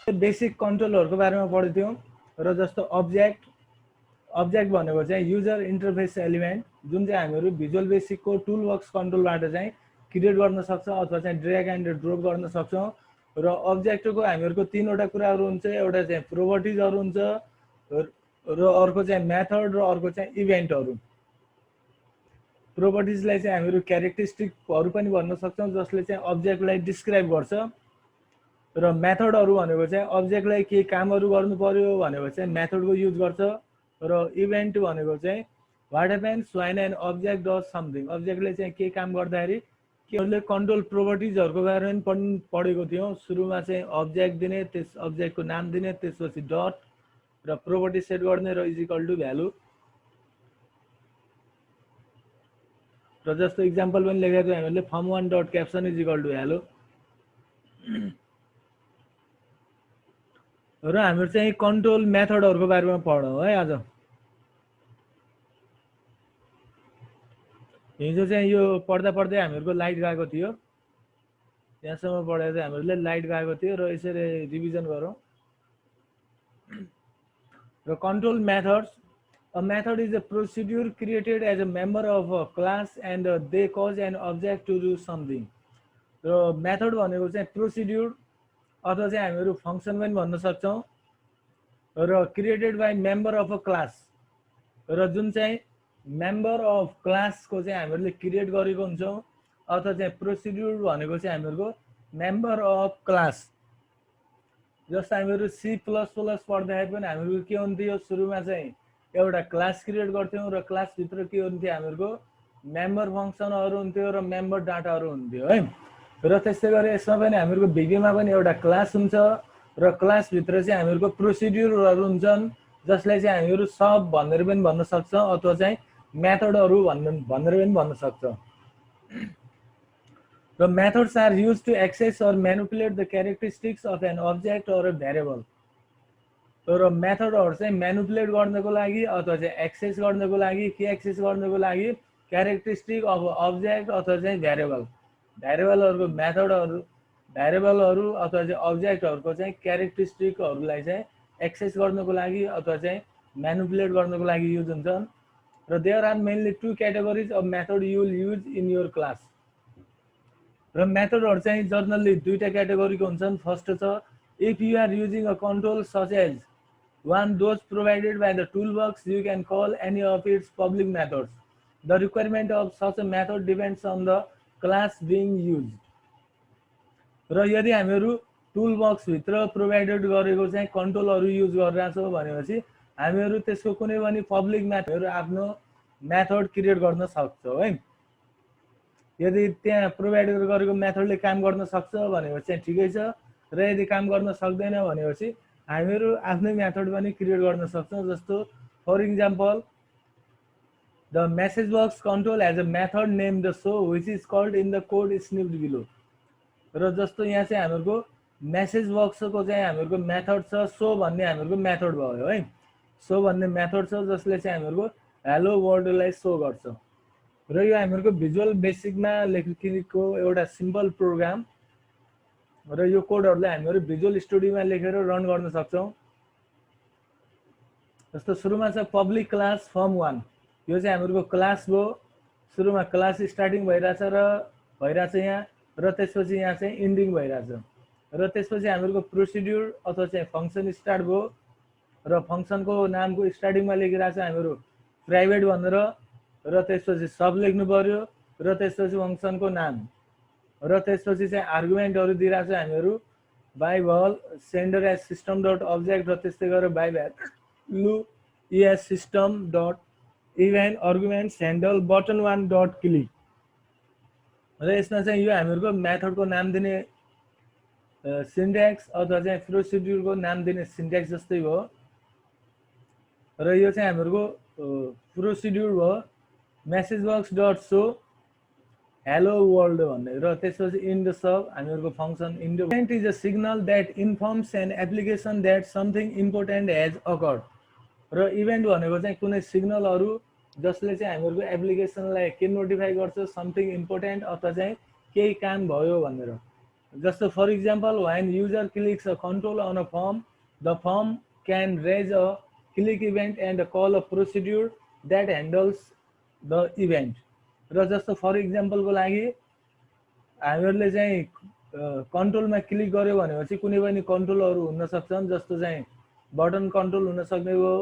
Basic कन्ट्रोलहरुको बारेमा पढेको थियौं र जस्तो अब्जेक्ट भनेको चाहिँ युजर इन्टरफेस एलिमेन्ट जुन चाहिँ हामीहरु भिजुअल बेसिकको टुलबक्स कन्ट्रोलबाट चाहिँ क्रिएट गर्न सक्छौं अथवा चाहिँ ड्र्याग एन्ड ड्रप गर्न सक्छौं र अब्जेक्टको हामीहरुको तीनवटा कुराहरु हुन्छ एउटा चाहिँ प्रोपर्टिजहरु हुन्छ र अर्को चाहिँ मेथड र अर्को चाहिँ इभेन्टहरु प्रोपर्टिजलाई चाहिँ हामीहरु क्यारेक्टरिस्टिकहरु पनि भन्न सक्छौं जसले चाहिँ अब्जेक्टलाई डिस्क्राइब गर्छ र मेथडहरु भनेको चाहिँ अब्जेक्टलाई के कामहरु गर्नु पर्यो भनेको चाहिँ मेथडको युज गर्छ र इभेन्ट भनेको चाहिँ what happens when an object does something अब्जेक्टले चाहिँ के काम गर्दाखेरि केले कन्ट्रोल प्रोपर्टिजहरुको बारेमा पनि पढेको थियौं सुरुमा चाहिँ अब्जेक्ट दिने त्यस अब्जेक्टको नाम दिने त्यसपछि डट र प्रोपर्टी सेट गर्ने र इज इक्वल टु भ्यालु र जस्तो एक्जाम्पल पनि लेखेको थियो हामीले fun1 dot caption is equal to value र हामीहरु चाहिँ कन्ट्रोल मेथडहरुको बारेमा पढौं है आज हिजो चाहिँ यो पढ्दा पढ्दै हामीहरुको लाइट गएको थियो यहाँसम्म पढेको चाहिँ हामीहरुले लाइट गएको थियो र यसरी रिभिजन गरौं र control methods A method is a procedure created as a member of a class and they cause an object to do something. So method भनेको चाहिँ procedure अथवा चाहिँ हामीहरु फंक्सन पनि भन्न सक्छौं र created by member of a class र जुन चाहिँ member of class को चाहिँ हामीहरुले क्रिएट गरेको हुन्छौं अथवा चाहिँ procedure भनेको चाहिँ हामीहरुको member of class जस्तो हामीहरु C++ पढ्दाखेरि पनि हामीहरु के हुन्थ्यो सुरुमा चाहिँ एउटा क्लास क्रिएट गर्थ्यौं र क्लास भित्र के हुन्थ्यो हामीहरुको मेम्बर फंक्सनहरु हुन्थ्यो र मेम्बर डाटाहरु हुन्थ्यो है र त्यसै गरी यसमा पनि हामीहरुको भिबीमा पनि एउटा क्लास हुन्छ र क्लास भित्र चाहिँ हामीहरुको प्रोसिड्युरहरु हुन्छन् जसलाई चाहिँ हामीहरु सब भनेर पनि भन्न सक्छौं अथवा चाहिँ मेथडहरु भनेर पनि भन्न सक्छौं र methods are used to access or manipulate the characteristics of an object or a variable र मेथडहरु चाहिँ म्यानिपुलेट गर्नको लागि अथवा चाहिँ एक्सेस गर्नको लागि के एक्सेस गर्नको लागि क्यारेक्टरिस्टिक अफ अब्जेक्ट अथवा चाहिँ भ्यारिएबलहरुको मेथडहरु भ्यारिएबलहरु अथवा चाहिँ अब्जेक्टहरुको चाहिँ क्यारेक्टरिस्टिकहरुलाई चाहिँ एक्सेस गर्नको लागि अथवा चाहिँ म्यानिपुलेट गर्नको लागि युज हुन्छन् र there are mainly two categories of method you will use in your class र मेथडहरु चाहिँ जनरली दुईटा क्याटेगोरीको हुन्छन् फर्स्ट छ if you are using a control such as one those provided by the toolbox you can call any of its public methods the requirement of such a method depends on the class being used र यदि हामीहरु टुलबक्स भित्र provided गरेको चाहिँ कन्ट्रोलहरु use गरिराछौं भनेपछि हामीहरु त्यसको कुनै पनि public मेथडहरु आफ्नो मेथड क्रिएट गर्न सक्छौं है यदि त्यहाँ प्रोवाइडेड गरेको मेथडले काम गर्न सक्छ भनेपछि चाहिँ ठिकै छ र यदि काम गर्न सक्दैन भनेपछि हामीहरु आफ्नै मेथड पनि क्रिएट गर्न सक्छौं जस्तो for example the message box control as a method named show which is called in the code snipped below र जस्तो यहाँ चाहिँ हामीहरुको मेसेज बक्सको चाहिँ हामीहरुको मेथड छ शो भन्ने हामीहरुको मेथड भयो है शो भन्ने मेथड छ जसले चाहिँ हामीहरुको हेलो वर्ल्डलाई शो गर्छ र यो हामीहरुको भिजुअल बेसिकमा लेखेको एउटा सिम्पल प्रोग्राम र यो कोडहरुलाई हामीहरु भिजुअल स्टुडियोमा लेखेर रन गर्न सक्छौं जस्तो सुरुमा छ पब्लिक क्लास fun1 यो चाहिँ हामीहरुको क्लास हो सुरुमा क्लास स्टार्टिङ भइराछ यहाँ र त्यसपछि यहाँ चाहिँ एन्डिङ भइराछ र त्यसपछि हामीहरुको प्रोसिड्युर अथवा चाहिँ फंक्सन स्टार्ट भयो र फंक्सनको नामको स्टार्टिङमा लेखिराछ हामीहरु प्राइभेट भनेर र त्यसपछि सब लेख्नु पर्यो र त्यसपछि फंक्सनको नाम र त्यसपछि चाहिँ आर्गुमेन्टहरु दिइराछ हामीहरु by val sender as system dot object र त्यस्तै गरेर by value as system dot event argument handle button 1 dot click र यसमा चाहिँ यो हामीहरुको मेथडको नाम दिने सिन्ट्याक्स अथवा चाहिँ प्रोसिड्युरको नाम दिने सिन्ट्याक्स जस्तै हो र यो चाहिँ हामीहरुको प्रोसिड्युर हो message box dot show hello world भन्ने र त्यसपछि इन द सब हामीहरुको function in the event is a signal that informs an application that something important has occurred र इभेन्ट भनेको चाहिँ कुनै सिग्नलहरु जसले चाहिँ हामीहरुको एप्लिकेसनलाई के नोटिफाई गर्छ समथिङ इम्पोर्टेन्ट अथवा चाहिँ केही काम भयो भनेर जस्तो for example when user clicks a control on a form, the form can raise a click event and call a procedure that handles the event. र जस्तो फर इक्जाम्पलको लागि हामीहरूले चाहिँ कन्ट्रोलमा क्लिक गर्यो भनेपछि कुनै पनि कन्ट्रोलहरू हुन सक्छन्, जस्तो चाहिँ बटन कन्ट्रोल हुन सक्ने भयो,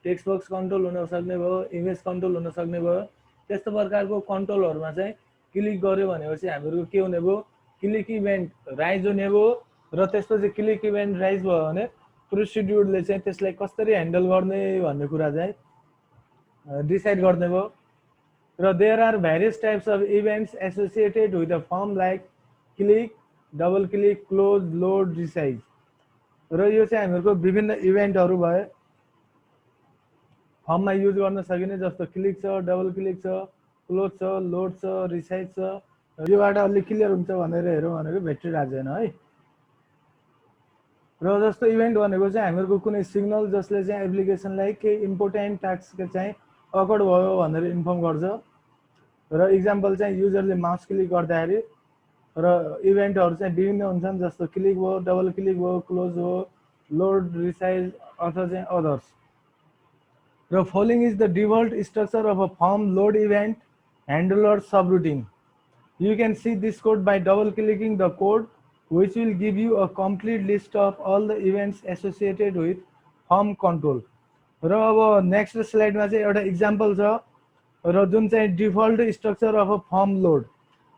टेक्स्ट बक्स कन्ट्रोल हुन सक्ने भयो, इमेज कन्ट्रोल हुन सक्ने भयो। त्यस्तो प्रकारको कन्ट्रोलहरूमा चाहिँ क्लिक गर्यो भनेपछि हामीहरूको के हुने भयो, क्लिक इभेन्ट राइज हुने भयो। र त्यसपछि क्लिक इभेन्ट राइज भयो भने प्रोसिड्युरले चाहिँ त्यसलाई कसरी ह्यान्डल गर्ने भन्ने कुरा चाहिँ डिसाइड गर्ने भयो। र there are various types of events associated with a form like click, double click, close, load, resize. र यो चाहिँ हामीहरूको विभिन्न इभेन्टहरू भए फर्ममा युज गर्न सकिने, जस्तो क्लिक छ, डबल क्लिक छ, क्लोज छ, लोड छ, रिसाइज छ। योबाट अलि क्लियर हुन्छ भनेर हेरौँ भनेको भेटिरहेको छैन है। र जस्तो इभेन्ट भनेको चाहिँ हामीहरूको कुनै सिग्नल जसले चाहिँ एप्लिकेसनलाई केही इम्पोर्टेन्ट टास्क चाहिँ अकर्ड भयो भनेर इन्फर्म गर्छ। र इक्जाम्पल चाहिँ युजरले माउस क्लिक गर्दाखेरि र इभेन्टहरू चाहिँ विभिन्न हुन्छन्, जस्तो क्लिक भयो, डबल क्लिक भयो, क्लोज भयो, लोड, रिसाइज अथवा चाहिँ अदर्स। र following is the default structure of a firm load event handler subroutine. You can see this code by double clicking the code, which will give you a complete list of all the events associated with form control. र अब next स्लाइडमा चाहिँ एउटा example छ र जुन चाहिँ default structure of a firm load,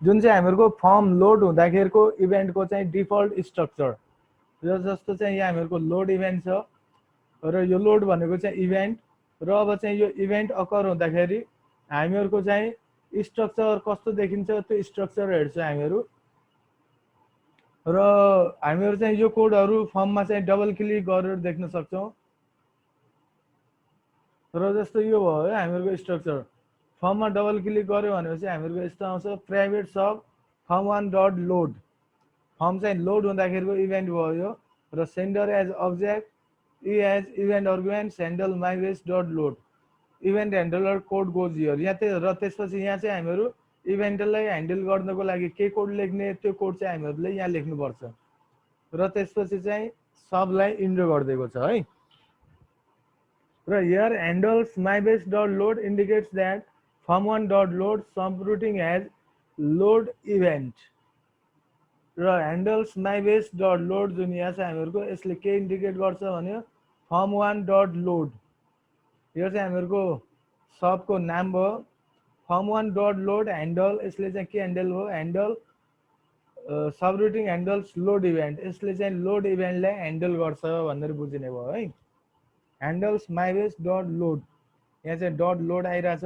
जुन चाहिँ हामीहरूको फर्म लोड हुँदाखेरिको इभेन्टको चाहिँ डिफल्ट स्ट्रक्चर। र जस्तो चाहिँ यहाँ हामीहरूको लोड इभेन्ट छ र यो लोड भनेको चाहिँ इभेन्ट। र अब चाहिँ यो इभेन्ट अकर हुँदाखेरि हामीहरूको चाहिँ स्ट्रक्चर कस्तो देखिन्छ त्यो स्ट्रक्चर हेर्छ हामीहरू। र हामीहरू चाहिँ यो कोडहरू फर्ममा चाहिँ डबल क्लिक गरेर देख्न सक्छौँ। र जस्तो यो भयो है हामीहरूको स्ट्रक्चर। फर्ममा डबल क्लिक गर्यो भनेपछि हामीहरूको यस्तो आउँछ, private sub form one dot load. Form चाहिँ लोड हुँदाखेरिको इभेन्ट भयो यो। र sender as object, e as event argument, handle mybase dot load, event handler code goes here. यहाँ र त्यसपछि यहाँ चाहिँ हामीहरू इभेन्टलाई ह्यान्डल गर्नको लागि के कोड लेख्ने, त्यो कोड चाहिँ हामीहरूले यहाँ लेख्नुपर्छ। र त्यसपछि चाहिँ सबलाई इन्डो गरिदिएको छ है। र here handles mybase dot load indicates that form one dot load subroutine as load event. र ह्यान्डल्स माइबेस डट लोड जुन यहाँ चाहिँ हामीहरूको यसले के इन्डिकेट गर्छ भने फर्म वान डट लोड, यो चाहिँ हामीहरूको सबको नाम भयो। Form one dot load handle, यसले चाहिँ के ह्यान्डल भयो, ह्यान्डल सबरुटिन ह्यान्डल्स लोड इभेन्ट, यसले चाहिँ लोड इभेन्टलाई ह्यान्डल गर्छ भनेर बुझिने भयो है। ह्यान्डल्स माइबेस डट लोड, यहाँ चाहिँ डट लोड आइरहेछ,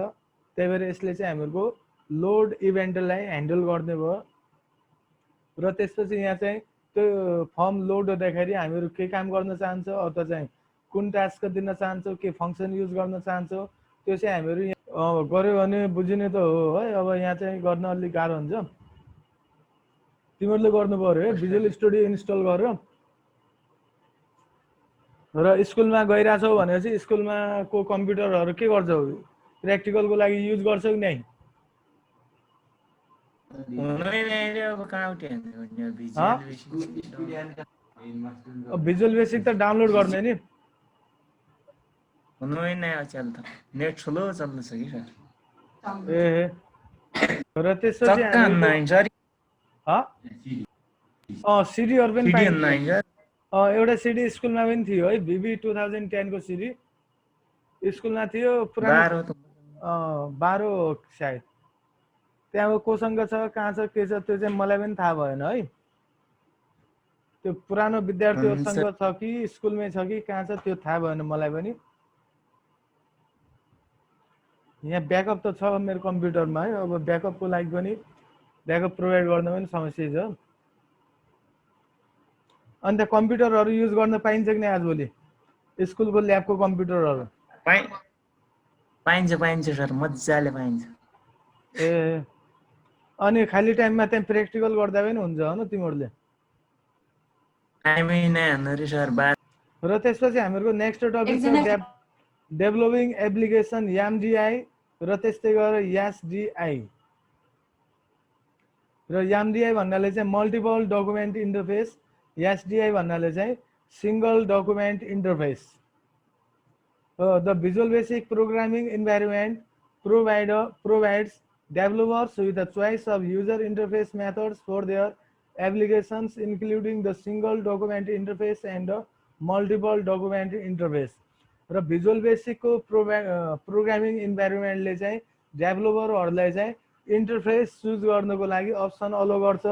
त्यही भएर यसले चाहिँ हामीहरूको लोड इभेन्टलाई ह्यान्डल गर्ने भयो। र त्यसपछि यहाँ चाहिँ त्यो फर्म लोड हुँदाखेरि हामीहरू के काम गर्न चाहन्छौँ अथवा चाहिँ कुन टास्क दिन चाहन्छौँ, के फङ्सन युज गर्न चाहन्छौँ, त्यो चाहिँ हामीहरू गऱ्यो भने बुझिने त हो है। अब यहाँ चाहिँ गर्न अलिक गाह्रो हुन्छ, तिमीहरूले गर्नु पर्यो है भिजुअल स्टुडियो इन्स्टल गरेर। र स्कुलमा गइरहेछौ भनेपछि स्कुलमा को कम्प्युटरहरू के गर्छौ, प्र्याक्टिकलको लागि युज गर्छौ कि नै? भिजुअल बेसिक त डाउनलोड गर्ने नि। नेट स्लो चल्दैछ कि सर। ए र त्यसपछि सिडीहरू पनि पाइन्छ। एउटा सिडी स्कुलमा पनि थियो है, भिभी 2010 को सिडी स्कुलमा थियो, पुरानो 12 सायद। त्यहाँ कोसँग छ, कहाँ छ, के छ त्यो चाहिँ मलाई पनि थाहा भएन है। त्यो पुरानो विद्यार्थीहरूसँग छ कि स्कुलमै छ कि कहाँ छ त्यो थाहा भएन मलाई पनि। यहाँ ब्याकअप त छ मेरो कम्प्युटरमा है, अब ब्याकअपको लागि पनि ब्याकअप प्रोभाइड गर्न पनि समस्या छ। अन्त कम्प्युटरहरू युज गर्न पाइन्छ कि नै आजभोलि स्कुलको ल्याबको कम्प्युटरहरू? पाइन्छ पाइन्छ सर, मजाले पाइन्छ। ए अनि खाली टाइममा त्यहाँ प्र्याक्टिकल गर्दा पनि हुन्छ होइन तिमीहरूले? टाइमै नै हान्नु सर। र त्यसपछि हामीहरूको नेक्स्ट टपिक छ डेभलपिङ एप्लिकेसन यामडिआई र त्यस्तै गरेर यासडिआई। र YAMDI भन्नाले चाहिँ मल्टिपल डकुमेन्ट इन्टरफेस, SDI भन्नाले चाहिँ single document interface. The Visual Basic programming environment provides developers with a choice of user interface methods for their applications, including the single document interface and the multiple document interface. र visual बेसिकको programming इन्भाइरोमेन्टले चाहिँ डेभलपरहरूलाई चाहिँ interface choose गर्नको लागि option अलो गर्छ।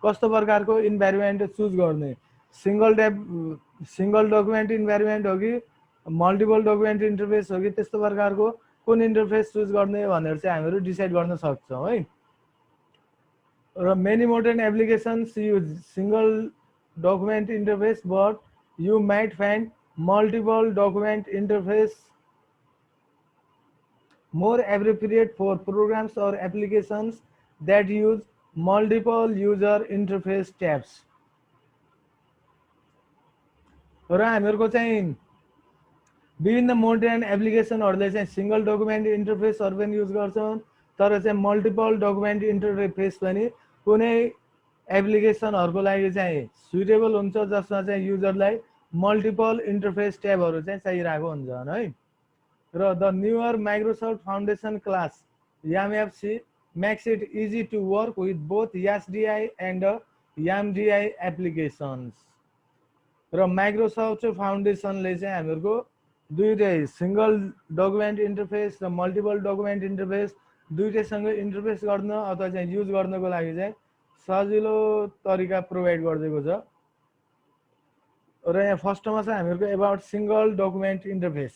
कस्तो प्रकारको environment choose गर्ने, single document environment हो कि मल्टिपल डकुमेन्ट इन्टरफेस हो कि त्यस्तो प्रकारको कुन इन्टरफेस चुज गर्ने भनेर चाहिँ हामीहरू डिसाइड गर्न सक्छौँ है। र many modern applications use single document interface but you might find multiple document interface more appropriate for programs or applications that use multiple user interface tabs. र हामीहरूको चाहिँ विभिन्न मोडर्न एप्लिकेसनहरूले चाहिँ सिंगल डकुमेन्ट इन्टरफेसहरू पनि युज गर्छन्, तर चाहिँ मल्टिपल डकुमेन्ट इन्टरफेस पनि कुनै एप्लिकेसनहरूको लागि चाहिँ सुटेबल हुन्छ जसमा चाहिँ युजरलाई मल्टिपल इन्टरफेस ट्याबहरू चाहिँ चाहिरहेको हुन्छन् है। र the newer Microsoft foundation class YAMFC makes it easy to work with both SDI and YAMDI applications. र माइक्रोसफ्ट फाउन्डेसनले चाहिँ हामीहरूको दुईटै सिंगल डकुमेन्ट इन्टरफेस र मल्टिपल डकुमेन्ट इन्टरफेस दुईटैसँग इन्टरफेस गर्न अथवा चाहिँ युज गर्नको लागि चाहिँ सजिलो तरिका प्रोभाइड गरिदिएको छ। र यहाँ फर्स्टमा चाहिँ हामीहरूको about single document interface.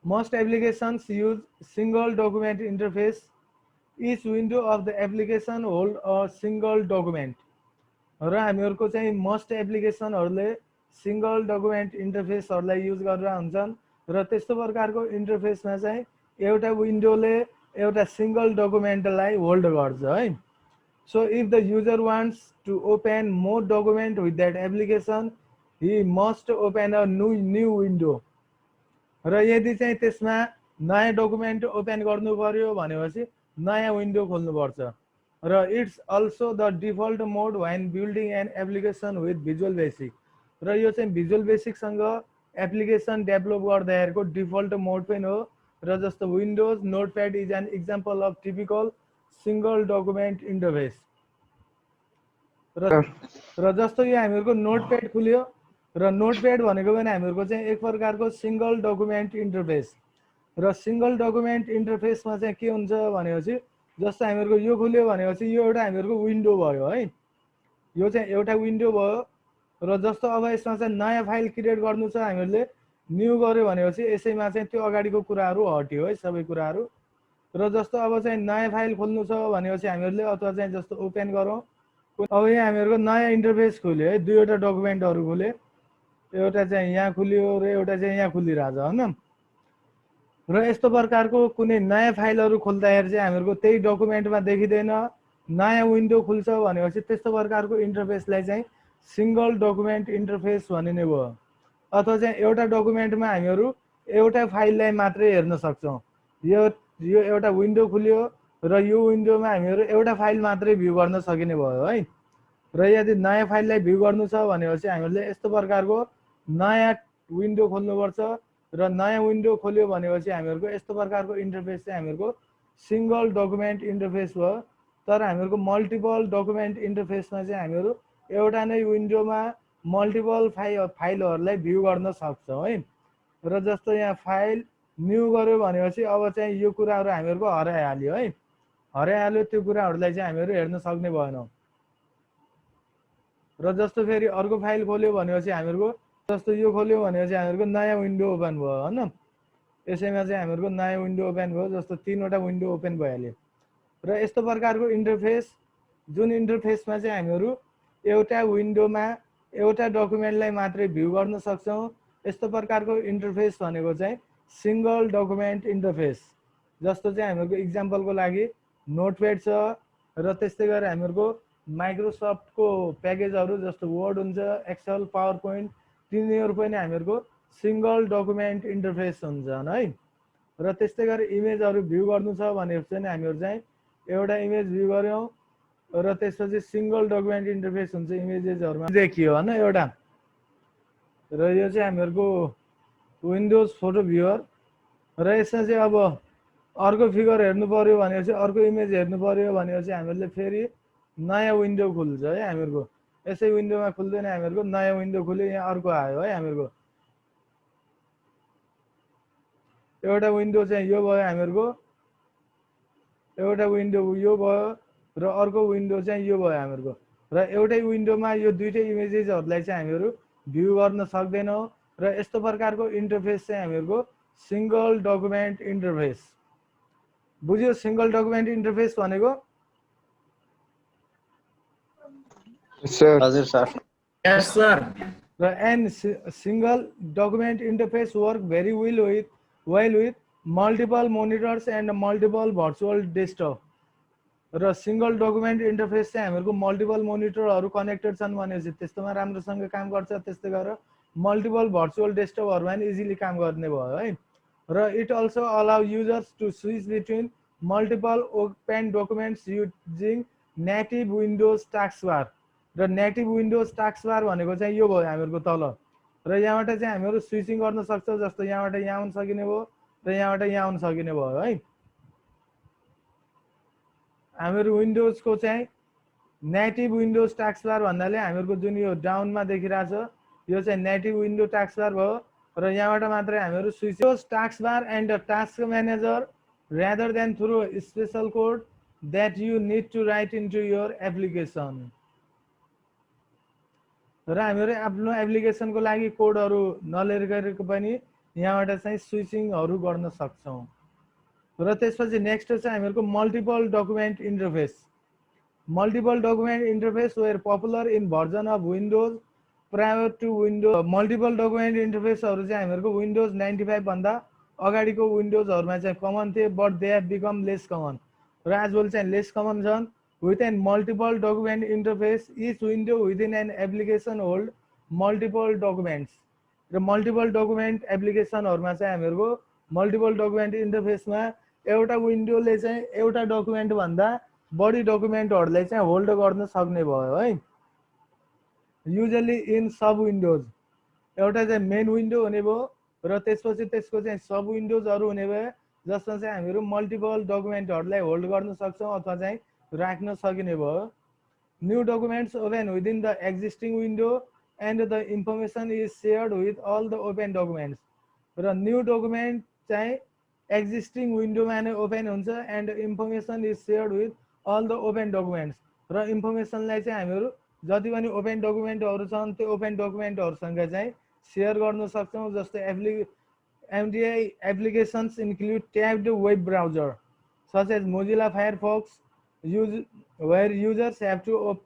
Most applications use single document interface. Each window of the application hold a single document. र हामीहरूको चाहिँ मोस्ट एप्लिकेसनहरूले सिंगल डकुमेन्ट इन्टरफेसहरूलाई युज गरेर हुन्छन् र त्यस्तो प्रकारको इन्टरफेसमा चाहिँ एउटा विन्डोले एउटा सिंगल डकुमेन्टलाई होल्ड गर्छ है। So if the user wants to open more document with that application, he must open a new window. र यदि चाहिँ त्यसमा नयाँ डकुमेन्ट ओपन गर्नु पर्यो भनेपछि नयाँ विन्डो खोल्नु पर्छ। र it's also the default mode when building an application with visual basic. र यो चाहिँ भिजुअल बेसिकसँग एप्लिकेसन डेभलप गर्दाखेरिको डिफल्ट मोड पनि हो। र जस्तो windows notepad is an example of typical single document interface. र जस्तो यो हामीहरूको नोटप्याड खुल्यो र नोटप्याड भनेको पनि हामीहरूको चाहिँ एक प्रकारको सिंगल डकुमेन्ट इन्टरफेस। र सिंगल डकुमेन्ट इन्टरफेसमा चाहिँ के हुन्छ भनेपछि जस्तो हामीहरूको यो खुल्यो भनेपछि यो एउटा हामीहरूको विन्डो भयो है। यो चाहिँ एउटा विन्डो भयो। र जस्तो अब यसमा चाहिँ नयाँ फाइल क्रिएट गर्नु छ हामीहरूले न्यू गर्यो भनेपछि यसैमा चाहिँ त्यो अगाडिको कुराहरू हट्यो है सबै कुराहरू। र जस्तो अब चाहिँ नयाँ फाइल खोल्नु छ भनेपछि हामीहरूले अथवा चाहिँ जस्तो ओपन गरौँ। अब यहाँ हामीहरूको नयाँ इन्टरफेस खुल्यो है, दुईवटा डकुमेन्टहरू खुल्यो, एउटा चाहिँ यहाँ खुल्यो र एउटा चाहिँ यहाँ खुलिरहेछ होइन। र यस्तो प्रकारको कुनै नयाँ फाइलहरू खोल्दाखेरि चाहिँ हामीहरूको त्यही डकुमेन्टमा देखिँदैन, नयाँ विन्डो खुल्छ भनेपछि त्यस्तो प्रकारको इन्टरफेसलाई चाहिँ सिंगल डकुमेन्ट इन्टरफेस भनिने भयो। अथवा चाहिँ एउटा डकुमेन्टमा हामीहरू एउटा फाइललाई मात्रै हेर्न सक्छौँ। यो एउटा विन्डो खुल्यो र यो विन्डोमा हामीहरू एउटा फाइल मात्रै भ्यू गर्न सकिने भयो है। र यदि नयाँ फाइललाई भ्यू गर्नु छ भनेपछि हामीले यस्तो प्रकारको नयाँ विन्डो खोल्नुपर्छ। र नयाँ विन्डो खोल्यो भनेपछि हामीहरूको यस्तो प्रकारको इन्टरफेस चाहिँ हामीहरूको सिंगल डकुमेन्ट इन्टरफेस भयो। तर हामीहरूको मल्टिपल डकुमेन्ट इन्टरफेसमा चाहिँ हामीहरू एउटा नै विन्डोमा मल्टिपल फाइलहरूलाई भ्यू गर्न सक्छौँ है। र जस्तो यहाँ फाइल न्यू गर्यो भनेपछि अब चाहिँ यो कुराहरू हामीहरूको हराइहाल्यो है, हराइहाल्यो। त्यो कुराहरूलाई चाहिँ हामीहरू हेर्न सक्ने भएनौँ। र जस्तो फेरि अर्को फाइल खोल्यो भनेपछि हामीहरूको जस्तो यो खोल्यो भनेपछि हामीहरूको नयाँ विन्डो ओपन भयो होइन। यसैमा चाहिँ हामीहरूको नयाँ विन्डो ओपन भयो, जस्तो तीनवटा विन्डो ओपन भइहाल्यो। र यस्तो प्रकारको इन्टरफेस जुन इन्टरफेसमा चाहिँ हामीहरू एउटा विन्डोमा एउटा डकुमेन्टलाई मात्रै भ्यू गर्न सक्छौँ, यस्तो प्रकारको इन्टरफेस भनेको चाहिँ सिंगल डकुमेन्ट इन्टरफेस। जस्तो चाहिँ हामीहरूको इक्जाम्पलको लागि नोटप्याड छ र त्यस्तै गरेर हामीहरूको माइक्रोसफ्टको प्याकेजहरू जस्तो वर्ड हुन्छ, एक्सेल, पावर पोइन्ट, तिनीहरू पनि हामीहरूको सिंगल डकुमेन्ट इन्टरफेस हुन्छन् है। र त्यस्तै गरेर इमेजहरू भ्यू गर्नु छ भनेपछि चाहिँ हामीहरू चाहिँ एउटा इमेज भ्यू गर्यौं र त्यसपछि सिंगल डकुमेन्ट इन्टरफेस हुन्छ इमेजेसहरुमा देखियो हैन एउटा र यो चाहिँ हामीहरुको विन्डोज फोटो भ्युअर र यसमा चाहिँ अब अर्को फिगर हेर्नु पर्यो भनेपछि अर्को इमेज हेर्नु पर्यो भनेपछि हामीहरुले फेरि नयाँ विन्डो खुल्छ है हामीहरुको यसै विन्डोमा खुल्दैन हामीहरुको नयाँ विन्डो खुल्यो यहाँ अर्को आयो है हामीहरुको एउटा विन्डो चाहिँ यो भयो हामीहरुको एउटा विन्डो यो भयो र अर्को विन्डो चाहिँ यो भयो हामीहरुको र एउटै विन्डोमा यो दुईटै इमेजेसहरुलाई चाहिँ हामीहरु भ्यू गर्न सक्दैनौ र यस्तो प्रकारको इन्टरफेस चाहिँ हामीहरुको सिंगल डकुमेन्ट इन्टरफेस बुझ्यो सिंगल डकुमेन्ट इन्टरफेस भनेको सर हजुर sir yes sir and single document interface work very well with multiple monitors and multiple virtual desktop र सिंगल डकुमेन्ट इन्टरफेस चाहिँ हामीहरुको मल्टिपल मोनिटरहरु कनेक्टेड छन् भनेपछि त्यस्तोमा राम्रोसँग काम गर्छ त्यस्तै गरेर मल्टिपल भर्चुअल डेस्कटपहरुमा पनि इजिली काम गर्ने भयो है र it also allow users to switch between multiple open documents using native Windows taskbar र नेटिभ विन्डोज टास्कबार भनेको चाहिँ यो भयो हामीहरुको तल र यहाँबाट चाहिँ हामीहरु स्विचिङ गर्न सक्छौं जस्तो यहाँबाट यहाँ आउन सकिने भयो र यहाँबाट यहाँ आउन सकिने भयो है हामीहरु विन्डोजको चाहिँ नेटिभ विन्डोज टास्कबार भन्नाले हामीहरुको जुन यो डाउनमा देखिराछ यो चाहिँ नेटिभ विन्डो टास्कबार भयो र यहाँबाट मात्रै हामीहरु switch taskbar and task manager rather than through a special code that you need to write into your application र हामीहरु आफ्नो एप्लिकेसनको लागि कोडहरु नलेखेको पनि यहाँबाट चाहिँ स्विचिङहरु गर्न सक्छौं र त्यसपछि नेक्स्ट चाहिँ हामीहरुको multiple document interface multiple document interface were popular in version of Windows prior to Windows multiple document इन्टरफेसहरु चाहिँ हामीहरुको विन्डोज 95 भन्दा अगाडिको विन्डोजहरुमा चाहिँ कमन थिए but they have become less common र आजभोलि चाहिँ लेस कमन छन् within multiple document interface each window within an application hold multiple documents र multiple document एप्लिकेसनहरुमा चाहिँ हामीहरुको multiple document इन्टरफेसमा एउटा विन्डोले चाहिँ एउटा डकुमेन्ट भन्दा बढी डकुमेन्टहरुलाई चाहिँ होल्ड गर्न सक्ने भयो है युजुअली इन सब विन्डोज एउटा चाहिँ मेन विन्डो हुने भयो र त्यसपछि त्यसको चाहिँ सब विन्डोजहरु हुने भए जसमा चाहिँ हामीहरु मल्टिपल डकुमेन्टहरुलाई होल्ड गर्न सक्छौं अथवा चाहिँ राख्न सकिने भयो new documents open within the existing window and the information is shared with all the open documents र न्यू डकुमेन्ट चाहिँ एक्जिस्टिङ विन्डोमा नै ओपन हुन्छ and information is shared with all the open documents र इन्फर्मेसनलाई चाहिँ हामीहरु जति पनि ओपन डकुमेन्टहरु छन् त्यो ओपन डकुमेन्टहरुसँग चाहिँ शेयर गर्न सक्छौं जस्तै MDI applications include tabbed web browser such as Mozilla Firefox where users have to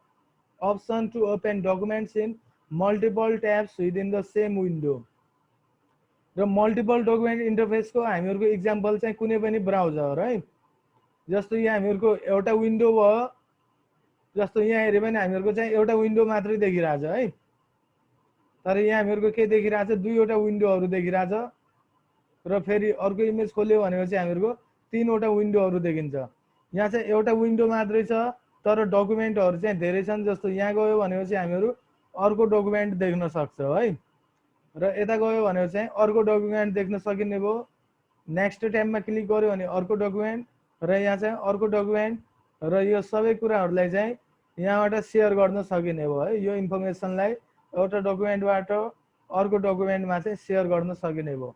option to open documents in multiple tabs within the same window र मल्टिपल डकुमेन्ट इन्टरफेसको हामीहरुको एक्जाम्पल चाहिँ कुनै पनि ब्राउजर है जस्तो यहाँ हामीहरुको एउटा विन्डो भयो जस्तो यहाँ हेरे पनि हामीहरुको चाहिँ एउटा विन्डो मात्रै देखिरहेछ है तर यहाँ हामीहरुको के देखिरहेछ दुईवटा विन्डोहरु देखिरहेछ र फेरि अर्को इमेज खोल्यो भनेपछि हामीहरुको तीनवटा विन्डोहरु देखिन्छ यहाँ चाहिँ एउटा विन्डो मात्रै छ तर डकुमेन्टहरु चाहिँ धेरै छन् जस्तो यहाँ गयो भनेपछि हामीहरु अर्को डकुमेन्ट देख्न सक्छौं है र यता गयो भनेपछि चाहिँ अर्को डकुमेन्ट देख्न सकिने भयो नेक्स्ट ट्याबमा क्लिक गर्यो भने अर्को डकुमेन्ट र यहाँ चाहिँ अर्को डकुमेन्ट र यो सबै कुराहरुलाई चाहिँ यहाँबाट शेयर गर्न सकिने भयो है यो इन्फर्मेसनलाई एउटा डकुमेन्टबाट अर्को डकुमेन्टमा चाहिँ शेयर गर्न सकिने भयो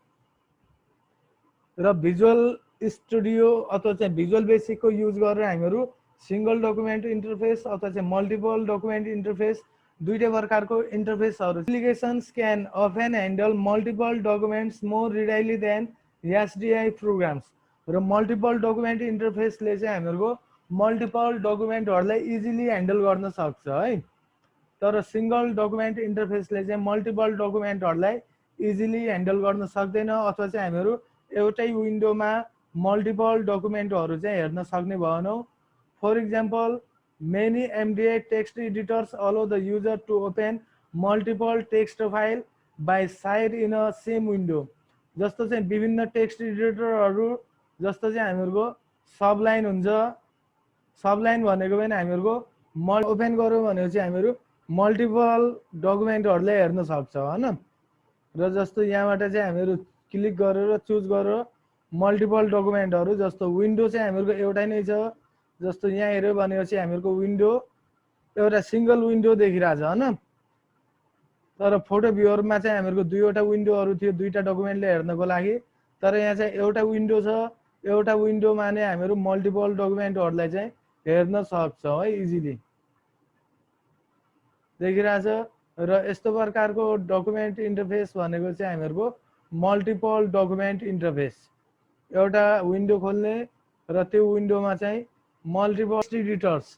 र भिजुअल स्टुडियो अथवा चाहिँ भिजुअल बेसिकको युज गरेर हामीहरु सिंगल डकुमेन्ट इन्टरफेस अथवा चाहिँ मल्टिपल डकुमेन्ट इन्टरफेस दुईटै प्रकारको इन्टरफेसहरु applications can often handle multiple documents more readily than HDI programs र मल्टिपल डकुमेन्ट इन्टरफेसले चाहिँ हामीहरुको मल्टिपल डकुमेन्टहरुलाई इजिली ह्यान्डल गर्न सक्छ है तर सिंगल डकुमेन्ट इन्टरफेसले चाहिँ मल्टिपल डकुमेन्टहरुलाई इजिली ह्यान्डल गर्न सक्दैन अथवा चाहिँ हामीहरु एउटै विन्डोमा मल्टिपल डकुमेन्टहरु चाहिँ हेर्न सक्ने भएनौ for example many MDI text editors allow the user to open multiple text file by side in a same window जस्तो चाहिँ विभिन्न टेक्स्ट एडिटरहरु जस्तो चाहिँ हामीहरुको सबलाइन हुन्छ सबलाइन भनेको पनि हामीहरुको ओपन गर्यो भनेपछि हामीहरु मल्टिपल डकुमेन्टहरुलाई हेर्न सक्छ हैन र जस्तो यहाँबाट चाहिँ हामीहरु क्लिक गरेर चुज गरेर मल्टिपल डकुमेन्टहरु जस्तो विन्डो चाहिँ हामीहरुको एउटै नै छ जस्तो यहाँ हेर्यो भनेपछि हामीहरुको विन्डो एउटा सिंगल विन्डो देखिरहेछ हैन तर फोटो भ्युअरमा चाहिँ हामीहरुको दुईवटा विन्डोहरु थियो दुईटा डकुमेन्टले हेर्नको लागि तर यहाँ चाहिँ एउटा विन्डो छ एउटा विन्डोमा नै हामीहरु मल्टिपल डकुमेन्टहरुलाई चाहिँ हेर्न सक्छौं है इजिली देखिरहेछ र यस्तो प्रकारको डकुमेन्ट इन्टरफेस भनेको चाहिँ हामीहरुको मल्टिपल डकुमेन्ट इन्टरफेस एउटा विन्डो खोल्ने र त्यो विन्डोमा चाहिँ मल्टिपल एडिटर्स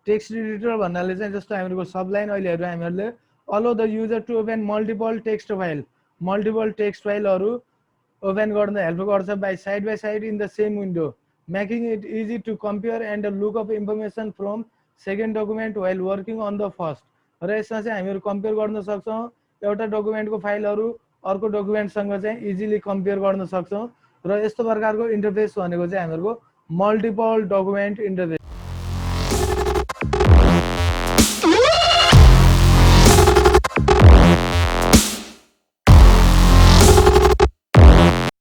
टेक्स्ट एडिटर भन्नाले चाहिँ जस्तो हामीहरुको सबलाइन अहिले हेर्नु हामीहरुले allow the user to open multiple text फाइलहरु ओपन गर्न हेल्प गर्छ by side in the same window making it easy to compare and look up information from second document while working on the first र यसमा चाहिँ हामीहरु compare गर्न सक्छौं एउटा डकुमेन्टको फाइलहरु अर्को डकुमेन्टसँग चाहिँ इजिली कम्पेयर गर्न सक्छौं र यस्तो प्रकारको इन्टरफेस भनेको चाहिँ हामीहरुको मल्टिपल डकुमेन्ट इन्टरफेस